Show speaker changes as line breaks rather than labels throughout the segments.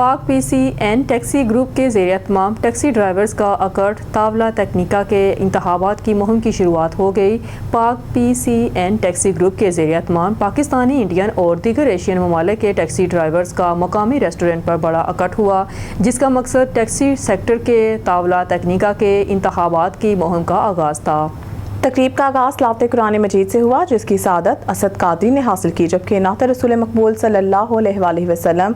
پاک پی سی N taxi group کے زیر اہتمام ٹیکسی ڈرائیورز کا اکٹ طاولہ تکنیکا کے انتخابات کی مہم کی شروعات ہو گئی۔ پاک پی سی این ٹیکسی گروپ کے زیر اہتمام پاکستانی، انڈین اور دیگر ایشین ممالک کے ٹیکسی ڈرائیورز کا مقامی ریسٹورنٹ پر بڑا اکٹ ہوا، جس کا مقصد ٹیکسی سیکٹر کے طاولہ تکنیکا کے انتخابات کی مہم کا آغاز تھا۔
تقریب کا آغاز تلاوت قرآن مجید سے ہوا، جس کی سعادت اسد قادری نے حاصل کی، جبکہ نعت رسول مقبول صلی اللہ علیہ وآلہ وسلم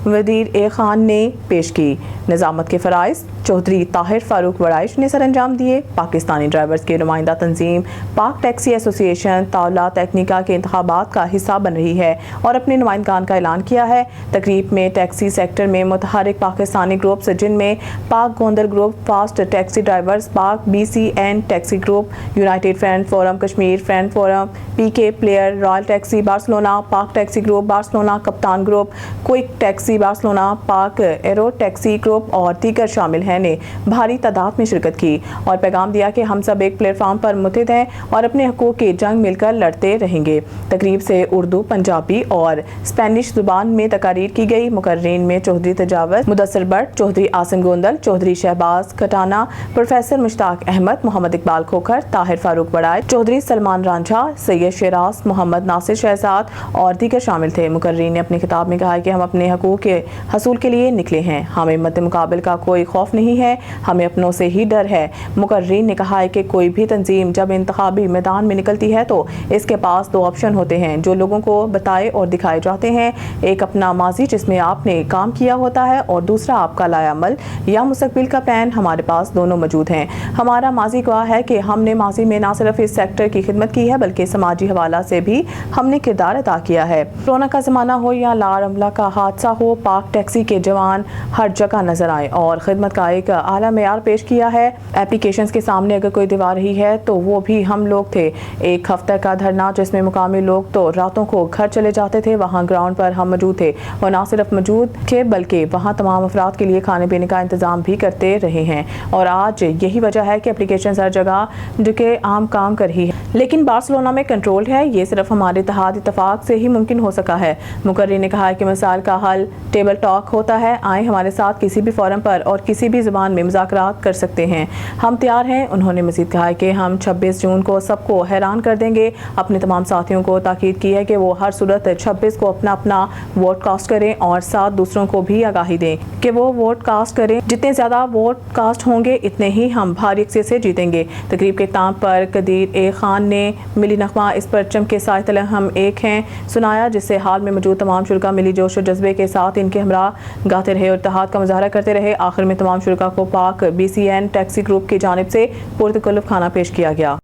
ودیر اے خان نے پیش کی۔ نظامت کے فرائض چودھری طاہر فاروق وڑائش نے سر انجام دیے۔ پاکستانی ڈرائیورز کی نمائندہ تنظیم پاک ٹیکسی ایسوسی ایشن طاولہ تکنیکا کے انتخابات کا حصہ بن رہی ہے اور اپنے نمائندگان کا اعلان کیا ہے۔ تقریب میں ٹیکسی سیکٹر میں متحرک پاکستانی گروپس، جن میں Pak Gondal group, fast taxi drivers, Pak B C N taxi group, united friend forum Kashmir, friend forum, P K player, royal taxi Barcelona, Pak taxi group Barcelona, کپتان group, quick taxi Barcelona, Pak aero taxi group اور دیگر شامل ہیں نے بھاری تعداد میں شرکت کی اور پیغام دیا کہ ہم سب ایک پلیٹ فارم پر متحد ہیں اور اپنے حقوق کی جنگ مل کر لڑتے رہیں گے۔ تقریب سے اردو، پنجابی اور اسپینش زبان میں تقاریر کی گئی۔ مقررین میں چودھری تجاوز مدثر بٹ، چودھری عاصم گوندل، چودھری شہباز کٹانہ، پروفیسر مشتاق احمد، محمد اقبال کھوکھر، طاہر فاروق وڑائش، چودھری سلمان رانجھا، سید شیراز، محمد ناصر شہزاد اور دیگر شامل تھے۔ مقررین نے اپنے خطاب میں کہا کہ ہم اپنے حقوق کے حصول کے لیے نکلے ہیں، ہمیں مد مقابل کا کوئی خوف نہیں ہے، ہمیں اپنوں سے ہی ڈر ہے۔ مقررین نے کہا ہے کہ کوئی بھی تنظیم جب انتخابی میدان میں نکلتی ہے تو اس کے پاس دو آپشن ہوتے ہیں جو لوگوں کو بتائے اور دکھائے جاتے ہیں، ایک اپنا ماضی جس میں آپ نے کام کیا ہوتا ہے اور دوسرا آپ کا لائے عمل یا مستقبل کا پلان۔ ہمارے پاس دونوں موجود ہیں۔ ہمارا ماضی گواہ ہے کہ ہم نے ماضی میں نہ صرف اس سیکٹر کی خدمت کی ہے بلکہ سماجی حوالہ سے بھی ہم نے کردار ادا کیا ہے۔ کورونا کا زمانہ ہو یا لار عملہ کا حادثہ ہو، پاک ٹیکسی کے جوان ہر جگہ نظر آئے اور خدمت کا ایک اعلیٰ معیار پیش کیا ہے۔ اپلیکیشنز کے سامنے اگر کوئی دیوار رہی ہے تو وہ بھی ہم لوگ تھے۔ ایک ہفتہ کا دھرنا جس میں مقامی لوگ تو راتوں کو گھر چلے جاتے تھے، وہاں گراؤنڈ پر ہم موجود تھے اور نہ صرف موجود تھے بلکہ وہاں تمام افراد کے لیے کھانے پینے کا انتظام بھی کرتے رہے ہیں اور آج یہی وجہ ہے کہ اپلیکیشنز ہر جگہ جگہ عام کام کر رہی ہے، لیکن بارسلونا میں کنٹرول ہے۔ یہ صرف ہمارے اتفاق سے ہی ممکن ہو سکا ہے۔ مقرر نے کہا کہ مسائل کا حل ٹیبل ٹاک ہوتا ہے، آئیں ہمارے ساتھ کسی بھی فورم پر اور کسی بھی زبان میں مذاکرات کر سکتے ہیں، ہم تیار ہیں۔ انہوں نے مزید کہا کہ ہم 26 جون کو سب کو حیران کر دیں گے۔ اپنے تمام ساتھیوں کو تاکید کی ہے کہ وہ ہر صورت 26 کو اپنا ووٹ کاسٹ کریں اور ساتھ دوسروں کو بھی آگاہی دیں کہ وہ ووٹ کاسٹ کریں۔ جتنے زیادہ ووٹ کاسٹ ہوں گے اتنے ہی ہم بھاری اکثریت سے جیتیں گے۔ تقریب کے اختتام پر قدیر اے خان نے ملی نغمہ اس پرچم کے سائے تلے ہم ایک ہیں سنایا، جس سے حال میں موجود تمام شرکا ملی جوش و جذبے کے ساتھ ان کے ہمراہ گاتے رہے اور اتحاد کا مظاہرہ کرتے رہے۔ آخر میں تمام شرکا کو Pak B C N taxi group کی جانب سے پرتکلف کھانا پیش کیا گیا۔